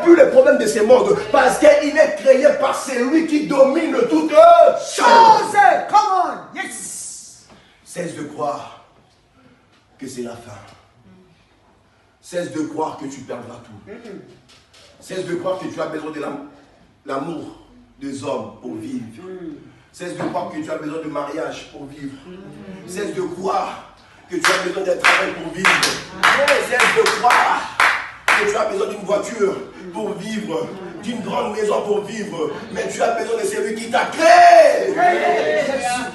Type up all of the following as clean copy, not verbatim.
plus les problèmes de ce monde. Parce qu'il est créé par celui qui domine toutes choses. Come on. Yes. Cesse de croire que c'est la fin. Cesse de croire que tu perdras tout. Cesse de croire que tu as besoin de l'amour des hommes pour vivre. Cesse de croire que tu as besoin de mariage pour vivre. Cesse de croire que tu as besoin d'un travail pour vivre. Cesse de croire que tu as besoin d'une voiture pour vivre, d'une grande maison pour vivre. Mais tu as besoin de celui qui t'a créé. Alléluia.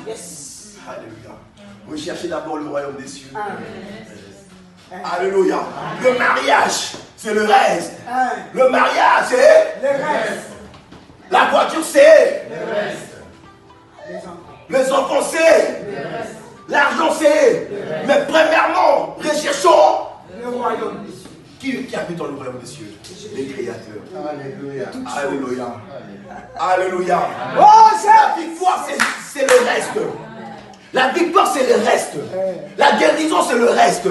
Recherchez d'abord le royaume des cieux. Alléluia. Le mariage, c'est le reste. Le mariage, c'est Le reste. la voiture, c'est Le reste. les enfants, c'est l'argent, c'est. Mais premièrement, recherchons Le royaume des cieux. qui habite dans le royaume des cieux. Les créateurs. Alléluia. Alléluia. Alléluia. Oh, La victoire, c'est le reste. La victoire, c'est le reste. La guérison, c'est le reste.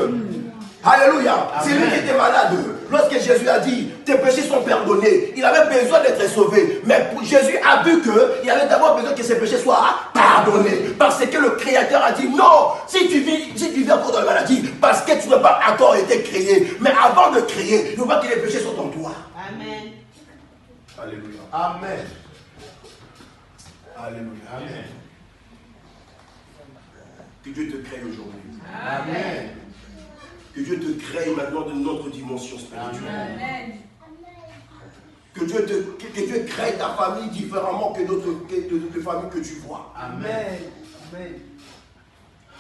Alléluia. C'est lui qui était malade. Lorsque Jésus a dit, tes péchés sont pardonnés, il avait besoin d'être sauvé. Mais Jésus a vu qu'il avait d'abord besoin que ses péchés soient pardonnés. Parce que le Créateur a dit, non, si tu vis encore dans la maladie, parce que tu n'as pas encore été créé. Mais avant de créer, il faut pas que les péchés soient en toi. Amen. Alléluia. Amen. Alléluia. Amen. Que Dieu te crée aujourd'hui. Amen. Que Dieu te crée maintenant d'une autre dimension spirituelle. Amen. Que Dieu crée ta famille différemment que d'autres familles que tu vois. Amen. Amen.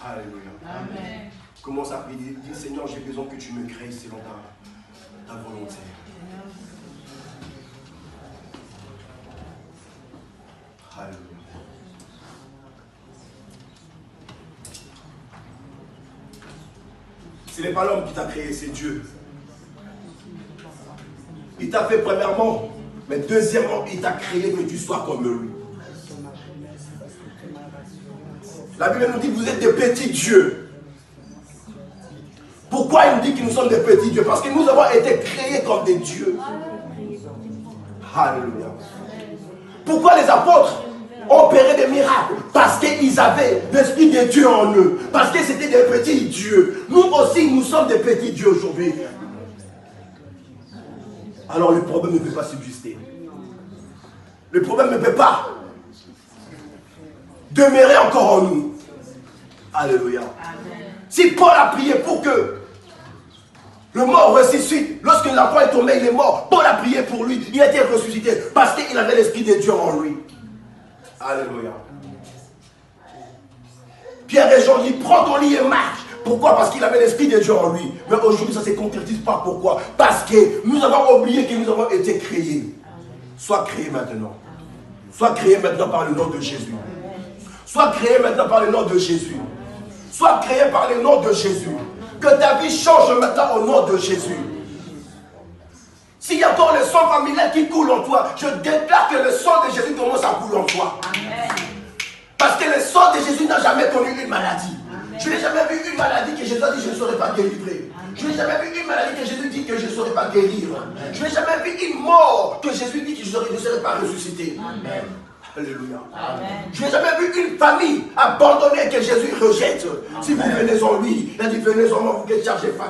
Alléluia. Amen. Commence à prier. Dis Seigneur, j'ai besoin que tu me crées selon ta volonté. Alléluia. Ce n'est pas l'homme qui t'a créé, c'est Dieu. Il t'a fait premièrement, mais deuxièmement, il t'a créé que tu sois comme lui. La Bible nous dit que vous êtes des petits dieux. Pourquoi il nous dit que nous sommes des petits dieux? Parce que nous avons été créés comme des dieux. Alléluia. Pourquoi les apôtres ont opéré des miracles? Parce qu'ils avaient l'esprit de Dieu en eux. Parce que c'était des petits dieux. Nous aussi, nous sommes des petits dieux aujourd'hui. Alors le problème ne peut pas subsister. Le problème ne peut pas demeurer encore en nous. Alléluia. Si Paul a prié pour que le mort ressuscite, lorsque l'enfant est tombé, il est mort. Paul a prié pour lui, il a été ressuscité parce qu'il avait l'esprit de Dieu en lui. Alléluia. Pierre et Jean disent, prends ton lit et marche. Pourquoi? Parce qu'il avait l'esprit de Dieu en lui. Mais aujourd'hui, ça ne se concrétise pas. Pourquoi? Parce que nous avons oublié que nous avons été créés. Sois créé maintenant. Sois créé maintenant par le nom de Jésus. Sois créé maintenant par le nom de Jésus. Sois créé par le nom de Jésus. Que ta vie change maintenant au nom de Jésus. S'il y a encore le sang familial qui coule en toi, je déclare que le sang de Jésus commence à couler en toi. Amen. Parce que le sang de Jésus n'a jamais connu une maladie. Je n'ai jamais vu une maladie que Jésus a dit je ne saurais pas délivrer. Je n'ai jamais vu une maladie que Jésus dit que je ne saurais pas guérir. Je n'ai jamais vu une mort que Jésus dit que je ne saurais pas ressusciter. Amen. Alléluia. Amen. Je n'ai jamais vu une famille abandonnée que Jésus rejette. Si vous venez en lui, il a dit venez en moi, vous êtes chargés, fatigués.